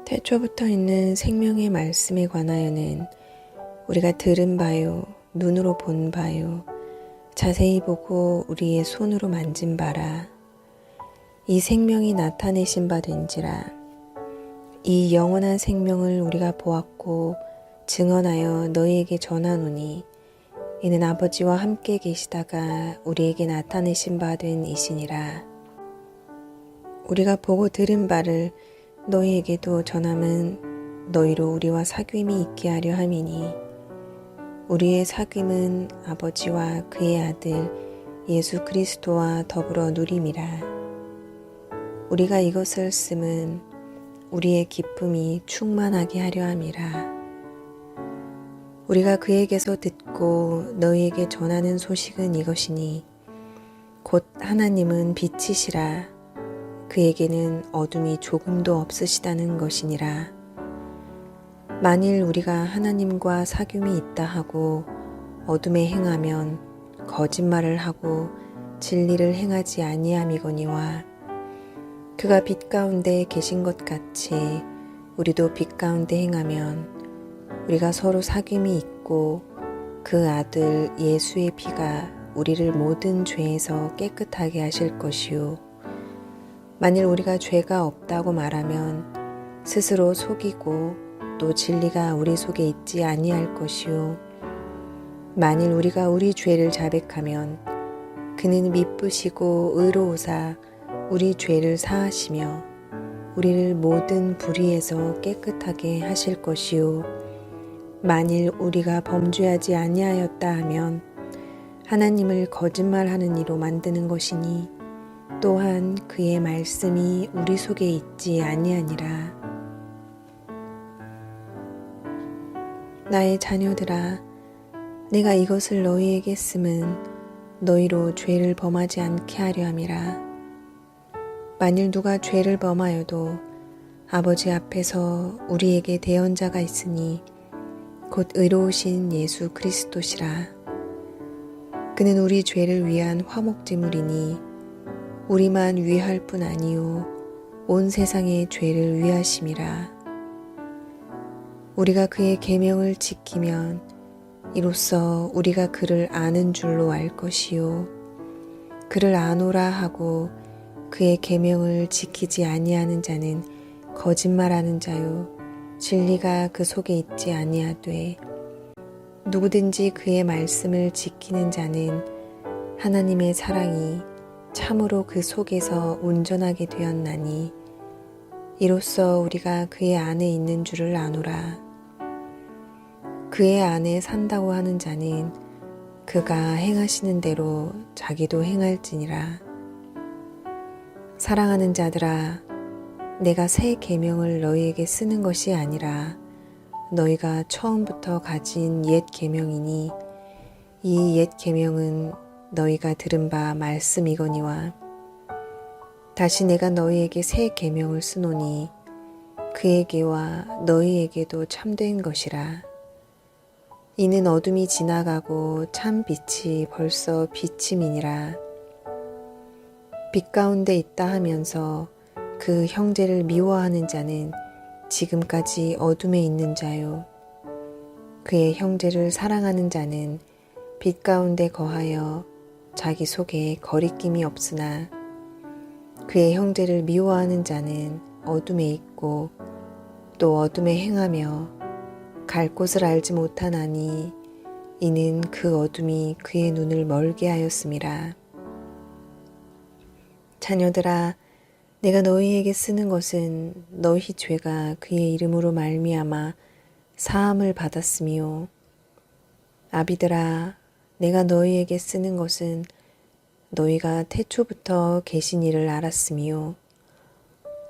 태초부터 있는 생명의 말씀에 관하여는 우리가 들은 바요, 눈으로 본 바요, 자세히 보고 우리의 손으로 만진 바라. 이 생명이 나타내신 바 된지라. 이 영원한 생명을 우리가 보았고 증언하여 너희에게 전하노니 이는 아버지와 함께 계시다가 우리에게 나타내신 바 된 이시니라. 우리가 보고 들은 바를 너희에게도 전함은 너희로 우리와 사귐이 있게 하려 함이니 우리의 사귐은 아버지와 그의 아들 예수 그리스도와 더불어 누림이라. 우리가 이것을 쓰면 우리의 기쁨이 충만하게 하려 함이라. 우리가 그에게서 듣고 너희에게 전하는 소식은 이것이니 곧 하나님은 빛이시라. 그에게는 어둠이 조금도 없으시다는 것이니라. 만일 우리가 하나님과 사귐이 있다 하고 어둠에 행하면 거짓말을 하고 진리를 행하지 아니함이거니와 그가 빛 가운데 계신 것 같이 우리도 빛 가운데 행하면 우리가 서로 사귐이 있고 그 아들 예수의 피가 우리를 모든 죄에서 깨끗하게 하실 것이요. 만일 우리가 죄가 없다고 말하면 스스로 속이고 또 진리가 우리 속에 있지 아니할 것이요. 만일 우리가 우리 죄를 자백하면 그는 미쁘시고 의로우사 우리 죄를 사하시며 우리를 모든 불의에서 깨끗하게 하실 것이요. 만일 우리가 범죄하지 아니하였다 하면 하나님을 거짓말하는 이로 만드는 것이니 또한 그의 말씀이 우리 속에 있지 아니하니라. 나의 자녀들아, 내가 이것을 너희에게 쓰면 너희로 죄를 범하지 않게 하려 함이라. 만일 누가 죄를 범하여도 아버지 앞에서 우리에게 대언자가 있으니 곧 의로우신 예수 그리스도시라. 그는 우리 죄를 위한 화목제물이니 우리만 위할 뿐 아니요 온 세상의 죄를 위하심이라. 우리가 그의 계명을 지키면 이로써 우리가 그를 아는 줄로 알 것이요 그를 아노라 하고 그의 계명을 지키지 아니하는 자는 거짓말하는 자요 진리가 그 속에 있지 아니하되 누구든지 그의 말씀을 지키는 자는 하나님의 사랑이 참으로 그 속에서 온전하게 되었나니 이로써 우리가 그의 안에 있는 줄을 아노라. 그의 안에 산다고 하는 자는 그가 행하시는 대로 자기도 행할지니라. 사랑하는 자들아, 내가 새 계명을 너희에게 쓰는 것이 아니라 너희가 처음부터 가진 옛 계명이니 이 옛 계명은 너희가 들은 바 말씀이거니와 다시 내가 너희에게 새 계명을 쓰노니 그에게와 너희에게도 참된 것이라. 이는 어둠이 지나가고 참 빛이 벌써 비침이니라. 빛 가운데 있다 하면서 그 형제를 미워하는 자는 지금까지 어둠에 있는 자요. 그의 형제를 사랑하는 자는 빛 가운데 거하여 자기 속에 거리낌이 없으나 그의 형제를 미워하는 자는 어둠에 있고 또 어둠에 행하며 갈 곳을 알지 못하나니 이는 그 어둠이 그의 눈을 멀게 하였음이라. 자녀들아, 내가 너희에게 쓰는 것은 너희 죄가 그의 이름으로 말미암아 사함을 받았으며 아비들아, 내가 너희에게 쓰는 것은 너희가 태초부터 계신 이를 알았으며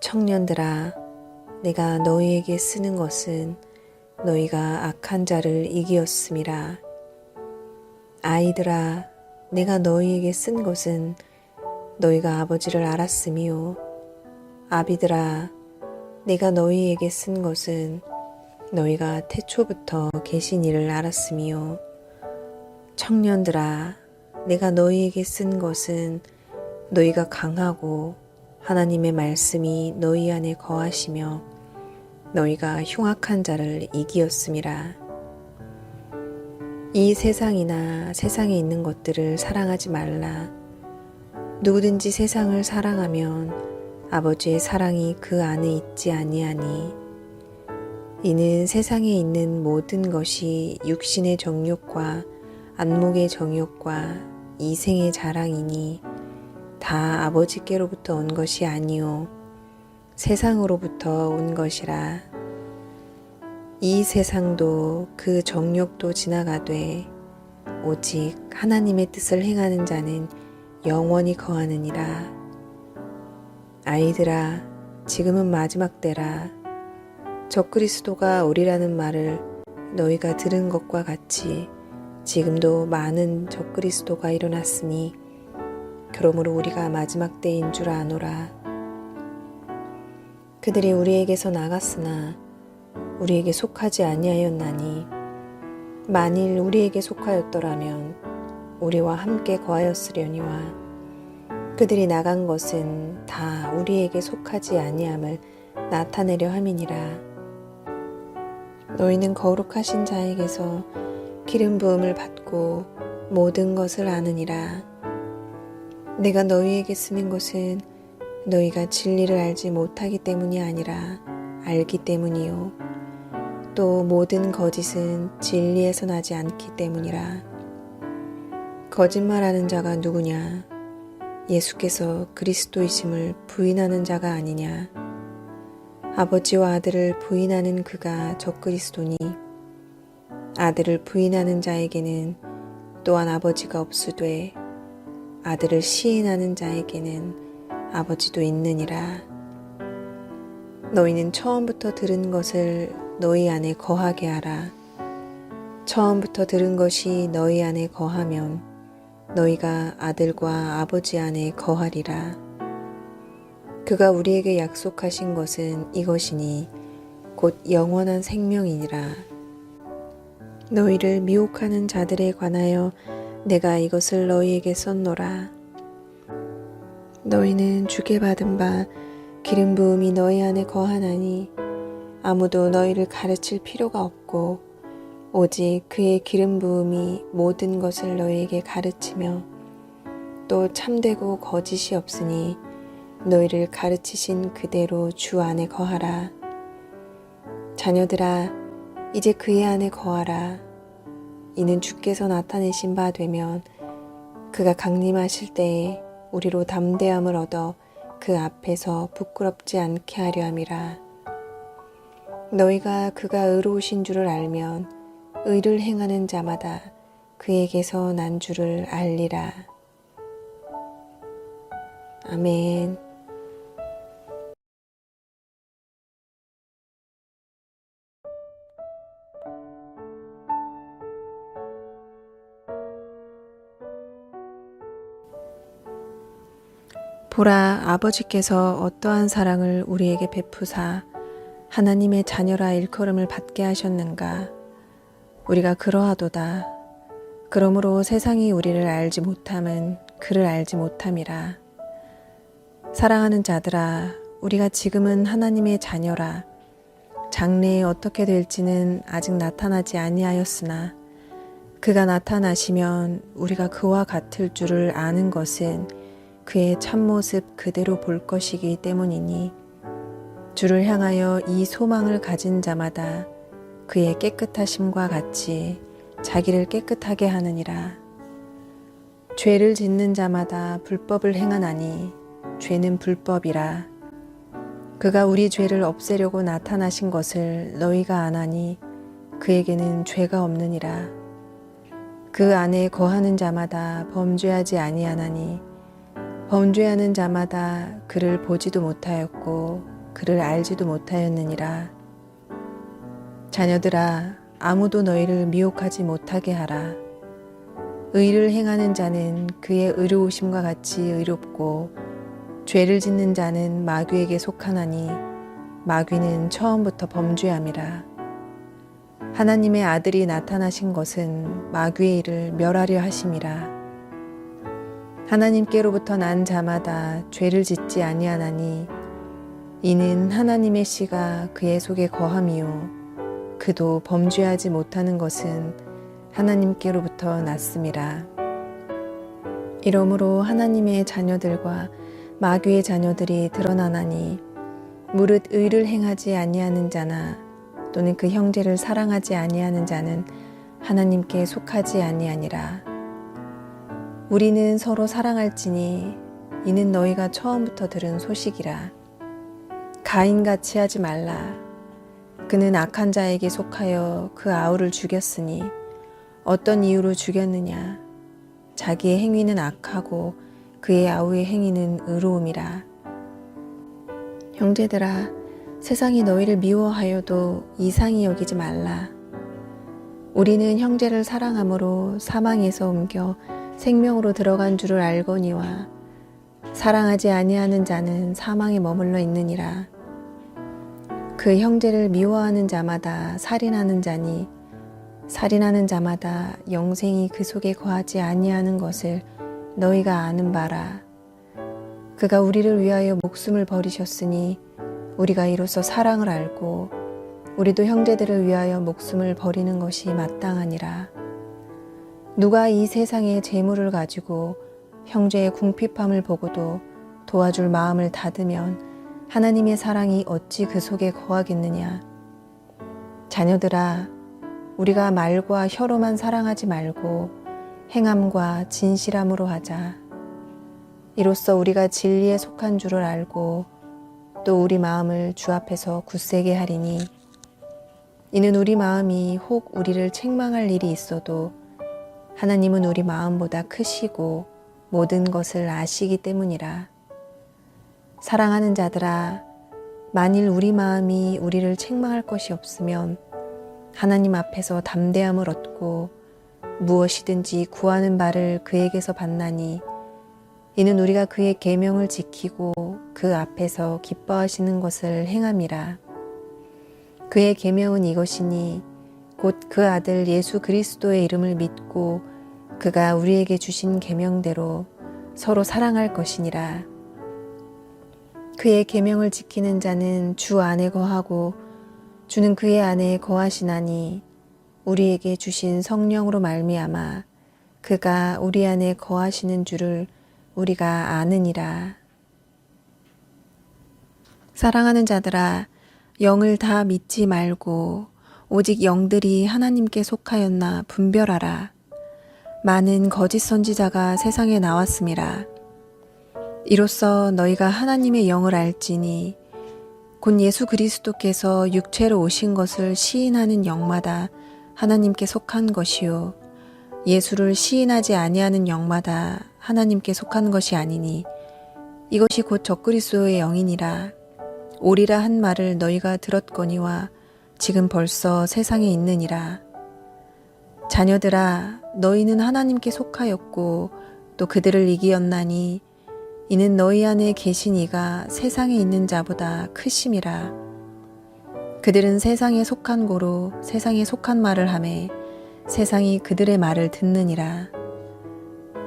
청년들아, 내가 너희에게 쓰는 것은 너희가 악한 자를 이기었음이라. 아이들아, 내가 너희에게 쓴 것은 너희가 아버지를 알았으며 아비들아, 내가 너희에게 쓴 것은 너희가 태초부터 계신 이를 알았으며 청년들아, 내가 너희에게 쓴 것은 너희가 강하고 하나님의 말씀이 너희 안에 거하시며 너희가 흉악한 자를 이기었음이라. 이 세상이나 세상에 있는 것들을 사랑하지 말라. 누구든지 세상을 사랑하면 아버지의 사랑이 그 안에 있지 아니하니. 이는 세상에 있는 모든 것이 육신의 정욕과 안목의 정욕과 이생의 자랑이니 다 아버지께로부터 온 것이 아니요 세상으로부터 온 것이라. 이 세상도 그 정욕도 지나가되 오직 하나님의 뜻을 행하는 자는 영원히 거하느니라. 아이들아, 지금은 마지막 때라. 적그리스도가 오리라는 말을 너희가 들은 것과 같이 지금도 많은 적그리스도가 일어났으니 그러므로 우리가 마지막 때인 줄 아노라. 그들이 우리에게서 나갔으나 우리에게 속하지 아니하였나니 만일 우리에게 속하였더라면 우리와 함께 거하였으려니와 그들이 나간 것은 다 우리에게 속하지 아니함을 나타내려 함이니라. 너희는 거룩하신 자에게서 기름 부음을 받고 모든 것을 아느니라. 내가 너희에게 쓰는 것은 너희가 진리를 알지 못하기 때문이 아니라 알기 때문이요 또 모든 거짓은 진리에서 나지 않기 때문이라. 거짓말하는 자가 누구냐? 예수께서 그리스도이심을 부인하는 자가 아니냐? 아버지와 아들을 부인하는 그가 적그리스도니 아들을 부인하는 자에게는 또한 아버지가 없으되 아들을 시인하는 자에게는 아버지도 있느니라. 너희는 처음부터 들은 것을 너희 안에 거하게 하라. 처음부터 들은 것이 너희 안에 거하면 너희가 아들과 아버지 안에 거하리라. 그가 우리에게 약속하신 것은 이것이니 곧 영원한 생명이니라. 너희를 미혹하는 자들에 관하여 내가 이것을 너희에게 썼노라. 너희는 주께 받은 바 기름 부음이 너희 안에 거하나니 아무도 너희를 가르칠 필요가 없고 오직 그의 기름 부음이 모든 것을 너희에게 가르치며 또 참되고 거짓이 없으니 너희를 가르치신 그대로 주 안에 거하라. 자녀들아, 이제 그의 안에 거하라. 이는 주께서 나타내신 바 되면 그가 강림하실 때에 우리로 담대함을 얻어 그 앞에서 부끄럽지 않게 하려 함이라. 너희가 그가 의로우신 줄을 알면 의를 행하는 자마다 그에게서 난 줄을 알리라. 아멘. 보라, 아버지께서 어떠한 사랑을 우리에게 베푸사 하나님의 자녀라 일컬음을 받게 하셨는가. 우리가 그러하도다. 그러므로 세상이 우리를 알지 못함은 그를 알지 못함이라. 사랑하는 자들아, 우리가 지금은 하나님의 자녀라. 장래에 어떻게 될지는 아직 나타나지 아니하였으나 그가 나타나시면 우리가 그와 같을 줄을 아는 것은 그의 참모습 그대로 볼 것이기 때문이니 주를 향하여 이 소망을 가진 자마다 그의 깨끗하심과 같이 자기를 깨끗하게 하느니라. 죄를 짓는 자마다 불법을 행하나니 죄는 불법이라. 그가 우리 죄를 없애려고 나타나신 것을 너희가 아나니 그에게는 죄가 없느니라. 그 안에 거하는 자마다 범죄하지 아니하나니 범죄하는 자마다 그를 보지도 못하였고 그를 알지도 못하였느니라. 자녀들아, 아무도 너희를 미혹하지 못하게 하라. 의를 행하는 자는 그의 의로우심과 같이 의롭고 죄를 짓는 자는 마귀에게 속하나니 마귀는 처음부터 범죄함이라. 하나님의 아들이 나타나신 것은 마귀의 일을 멸하려 하심이라. 하나님께로부터 난 자마다 죄를 짓지 아니하나니 이는 하나님의 씨가 그의 속에 거함이요 그도 범죄하지 못하는 것은 하나님께로부터 났음이라. 이러므로 하나님의 자녀들과 마귀의 자녀들이 드러나나니 무릇 의를 행하지 아니하는 자나 또는 그 형제를 사랑하지 아니하는 자는 하나님께 속하지 아니하니라. 우리는 서로 사랑할지니 이는 너희가 처음부터 들은 소식이라. 가인같이 하지 말라. 그는 악한 자에게 속하여 그 아우를 죽였으니 어떤 이유로 죽였느냐. 자기의 행위는 악하고 그의 아우의 행위는 의로움이라. 형제들아, 세상이 너희를 미워하여도 이상히 여기지 말라. 우리는 형제를 사랑함으로 사망에서 옮겨 생명으로 들어간 줄을 알거니와 사랑하지 아니하는 자는 사망에 머물러 있느니라. 그 형제를 미워하는 자마다 살인하는 자니 살인하는 자마다 영생이 그 속에 거하지 아니하는 것을 너희가 아는 바라. 그가 우리를 위하여 목숨을 버리셨으니 우리가 이로써 사랑을 알고 우리도 형제들을 위하여 목숨을 버리는 것이 마땅하니라. 누가 이 세상의 재물을 가지고 형제의 궁핍함을 보고도 도와줄 마음을 닫으면 하나님의 사랑이 어찌 그 속에 거하겠느냐. 자녀들아, 우리가 말과 혀로만 사랑하지 말고 행함과 진실함으로 하자. 이로써 우리가 진리에 속한 줄을 알고 또 우리 마음을 주 앞에서 굳세게 하리니 이는 우리 마음이 혹 우리를 책망할 일이 있어도 하나님은 우리 마음보다 크시고 모든 것을 아시기 때문이라. 사랑하는 자들아, 만일 우리 마음이 우리를 책망할 것이 없으면 하나님 앞에서 담대함을 얻고 무엇이든지 구하는 바를 그에게서 받나니 이는 우리가 그의 계명을 지키고 그 앞에서 기뻐하시는 것을 행함이라. 그의 계명은 이것이니 곧 그 아들 예수 그리스도의 이름을 믿고 그가 우리에게 주신 계명대로 서로 사랑할 것이니라. 그의 계명을 지키는 자는 주 안에 거하고 주는 그의 안에 거하시나니 우리에게 주신 성령으로 말미암아 그가 우리 안에 거하시는 줄을 우리가 아느니라. 사랑하는 자들아, 영을 다 믿지 말고 오직 영들이 하나님께 속하였나 분별하라. 많은 거짓 선지자가 세상에 나왔음이라. 이로써 너희가 하나님의 영을 알지니 곧 예수 그리스도께서 육체로 오신 것을 시인하는 영마다 하나님께 속한 것이요 예수를 시인하지 아니하는 영마다 하나님께 속한 것이 아니니 이것이 곧 적그리스도의 영이니라. 오리라 한 말을 너희가 들었거니와 지금 벌써 세상에 있느니라. 자녀들아, 너희는 하나님께 속하였고 또 그들을 이기었나니 이는 너희 안에 계신 이가 세상에 있는 자보다 크심이라. 그들은 세상에 속한 고로 세상에 속한 말을 하매 세상이 그들의 말을 듣느니라.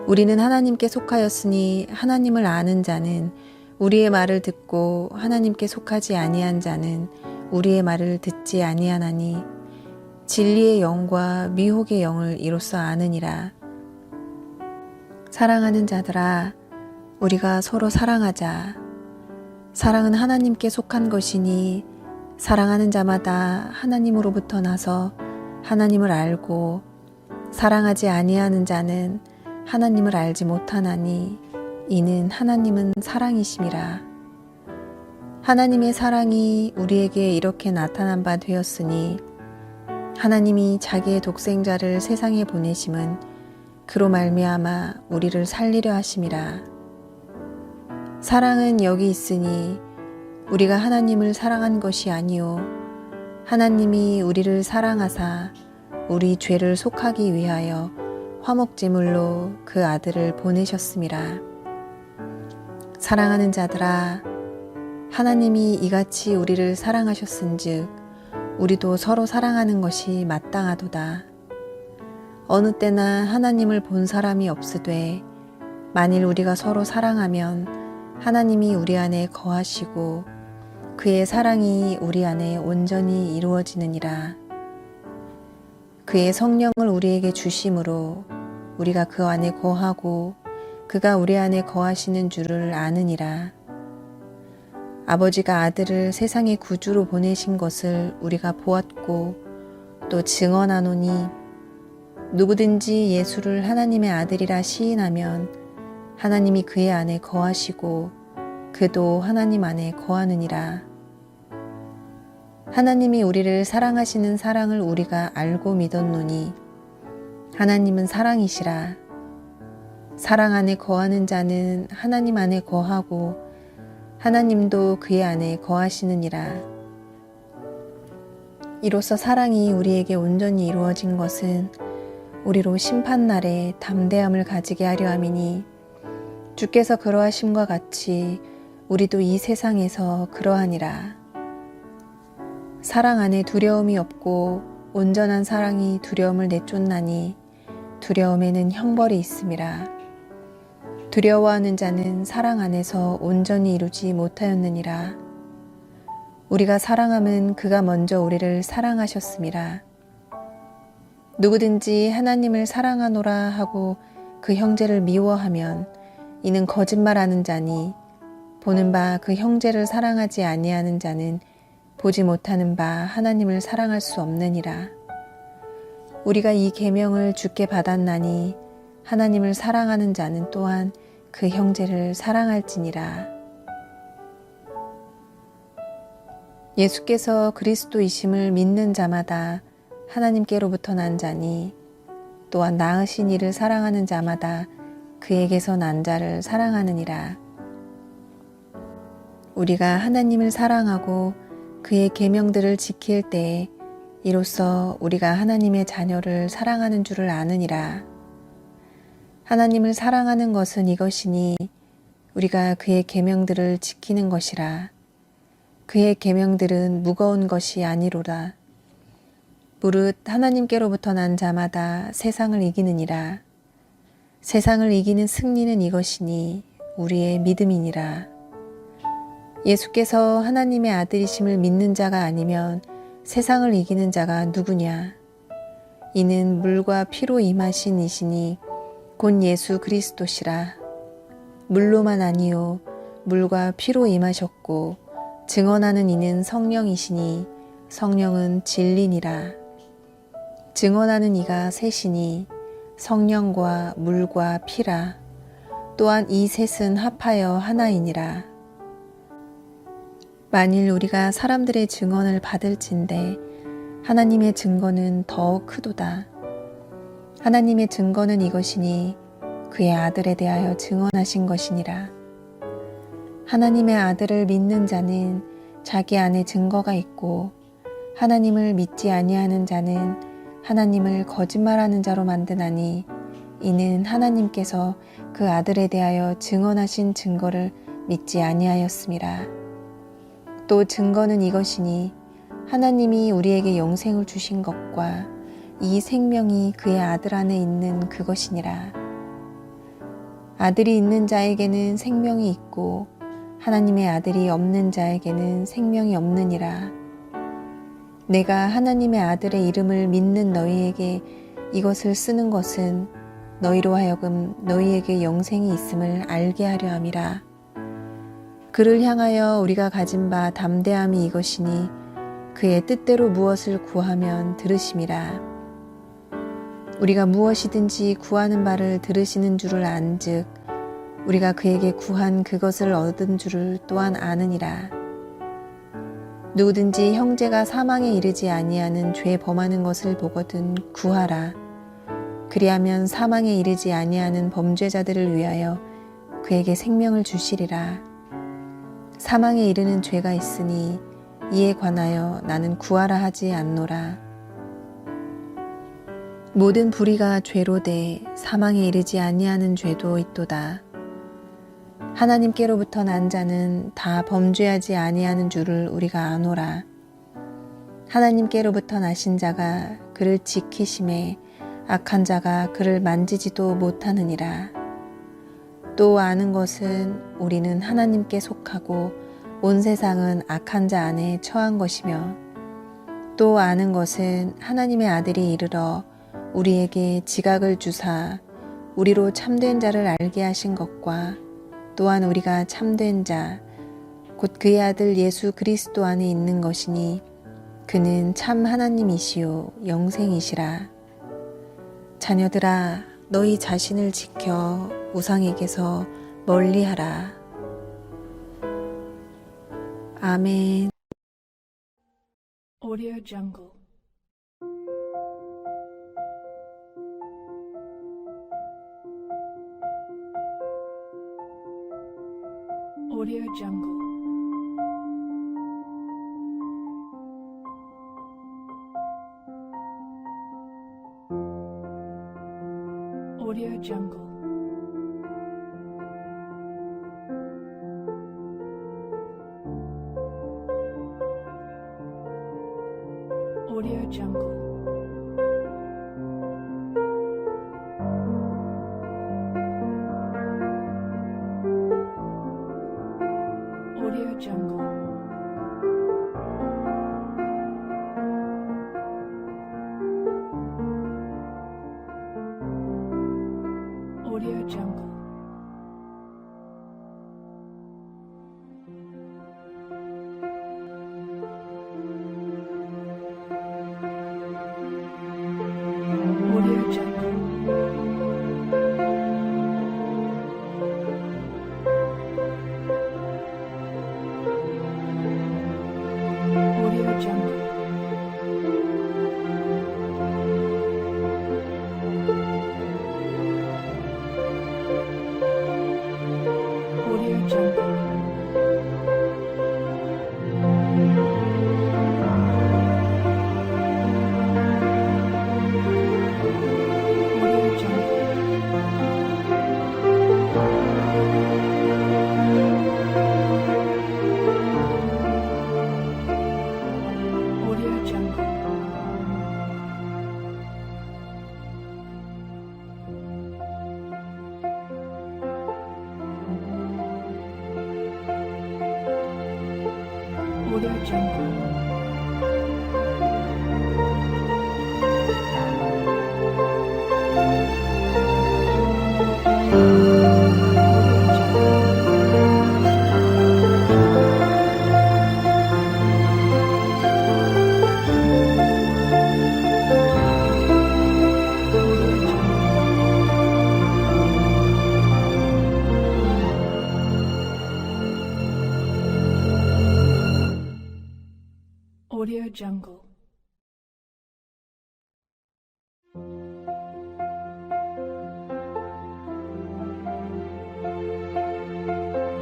우리는 하나님께 속하였으니 하나님을 아는 자는 우리의 말을 듣고 하나님께 속하지 아니한 자는 우리의 말을 듣지 아니하나니 진리의 영과 미혹의 영을 이로써 아느니라. 사랑하는 자들아, 우리가 서로 사랑하자. 사랑은 하나님께 속한 것이니 사랑하는 자마다 하나님으로부터 나서 하나님을 알고 사랑하지 아니하는 자는 하나님을 알지 못하나니 이는 하나님은 사랑이심이라. 하나님의 사랑이 우리에게 이렇게 나타난 바 되었으니 하나님이 자기의 독생자를 세상에 보내심은 그로 말미암아 우리를 살리려 하심이라. 사랑은 여기 있으니 우리가 하나님을 사랑한 것이 아니요 하나님이 우리를 사랑하사 우리 죄를 속하기 위하여 화목제물로 그 아들을 보내셨음이라. 사랑하는 자들아, 하나님이 이같이 우리를 사랑하셨은즉 우리도 서로 사랑하는 것이 마땅하도다. 어느 때나 하나님을 본 사람이 없으되 만일 우리가 서로 사랑하면 하나님이 우리 안에 거하시고 그의 사랑이 우리 안에 온전히 이루어지느니라. 그의 성령을 우리에게 주심으로 우리가 그 안에 거하고 그가 우리 안에 거하시는 줄을 아느니라. 아버지가 아들을 세상의 구주로 보내신 것을 우리가 보았고 또 증언하노니 누구든지 예수를 하나님의 아들이라 시인하면 하나님이 그의 안에 거하시고 그도 하나님 안에 거하느니라. 하나님이 우리를 사랑하시는 사랑을 우리가 알고 믿었노니 하나님은 사랑이시라. 사랑 안에 거하는 자는 하나님 안에 거하고 하나님도 그의 안에 거하시느니라. 이로써 사랑이 우리에게 온전히 이루어진 것은 우리로 심판날에 담대함을 가지게 하려 함이니 주께서 그러하심과 같이 우리도 이 세상에서 그러하니라. 사랑 안에 두려움이 없고 온전한 사랑이 두려움을 내쫓나니 두려움에는 형벌이 있음이라. 두려워하는 자는 사랑 안에서 온전히 이루지 못하였느니라. 우리가 사랑함은 그가 먼저 우리를 사랑하셨음이라. 누구든지 하나님을 사랑하노라 하고 그 형제를 미워하면 이는 거짓말하는 자니 보는 바 그 형제를 사랑하지 아니하는 자는 보지 못하는 바 하나님을 사랑할 수 없느니라. 우리가 이 계명을 주께 받았나니 하나님을 사랑하는 자는 또한 그 형제를 사랑할지니라. 예수께서 그리스도이심을 믿는 자마다 하나님께로부터 난 자니 또한 낳으신 이를 사랑하는 자마다 그에게서 난 자를 사랑하느니라. 우리가 하나님을 사랑하고 그의 계명들을 지킬 때에 이로써 우리가 하나님의 자녀를 사랑하는 줄을 아느니라. 하나님을 사랑하는 것은 이것이니 우리가 그의 계명들을 지키는 것이라. 그의 계명들은 무거운 것이 아니로라. 무릇 하나님께로부터 난 자마다 세상을 이기느니라. 세상을 이기는 승리는 이것이니 우리의 믿음이니라. 예수께서 하나님의 아들이심을 믿는 자가 아니면 세상을 이기는 자가 누구냐? 이는 물과 피로 임하신 이시니 곧 예수 그리스도시라. 물로만 아니요 물과 피로 임하셨고 증언하는 이는 성령이시니 성령은 진리니라. 증언하는 이가 셋이니 성령과 물과 피라. 또한 이 셋은 합하여 하나이니라. 만일 우리가 사람들의 증언을 받을진대 하나님의 증거는 더욱 크도다. 하나님의 증거는 이것이니 그의 아들에 대하여 증언하신 것이니라. 하나님의 아들을 믿는 자는 자기 안에 증거가 있고 하나님을 믿지 아니하는 자는 하나님을 거짓말하는 자로 만드나니 이는 하나님께서 그 아들에 대하여 증언하신 증거를 믿지 아니하였음이라. 또 증거는 이것이니 하나님이 우리에게 영생을 주신 것과 이 생명이 그의 아들 안에 있는 그것이니라. 아들이 있는 자에게는 생명이 있고 하나님의 아들이 없는 자에게는 생명이 없느니라. 내가 하나님의 아들의 이름을 믿는 너희에게 이것을 쓰는 것은 너희로 하여금 너희에게 영생이 있음을 알게 하려 함이라. 그를 향하여 우리가 가진 바 담대함이 이것이니 그의 뜻대로 무엇을 구하면 들으심이라. 우리가 무엇이든지 구하는 바를 들으시는 줄을 안즉 우리가 그에게 구한 그것을 얻은 줄을 또한 아느니라. 누구든지 형제가 사망에 이르지 아니하는 죄 범하는 것을 보거든 구하라. 그리하면 사망에 이르지 아니하는 범죄자들을 위하여 그에게 생명을 주시리라. 사망에 이르는 죄가 있으니 이에 관하여 나는 구하라 하지 않노라. 모든 불의가 죄로 돼 사망에 이르지 아니하는 죄도 있도다. 하나님께로부터 난 자는 다 범죄하지 아니하는 줄을 우리가 아노라. 하나님께로부터 나신 자가 그를 지키심에 악한 자가 그를 만지지도 못하느니라. 또 아는 것은 우리는 하나님께 속하고 온 세상은 악한 자 안에 처한 것이며 또 아는 것은 하나님의 아들이 이르러 우리에게 지각을 주사 우리로 참된 자를 알게 하신 것과 또한 우리가 참된 자 곧 그의 아들 예수 그리스도 안에 있는 것이니 그는 참 하나님이시요 영생이시라. 자녀들아 너희 자신을 지켜 우상에게서 멀리하라. 아멘. Audio Jungle. Audio Jungle. Audio Jungle. Audio Jungle. Audio Jungle. Audio Jungle. Audio Jungle. Audio Jungle. Audio Jungle. Audio Jungle. Audio Jungle. Audio Jungle. Audio Jungle.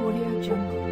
Audio Jungle.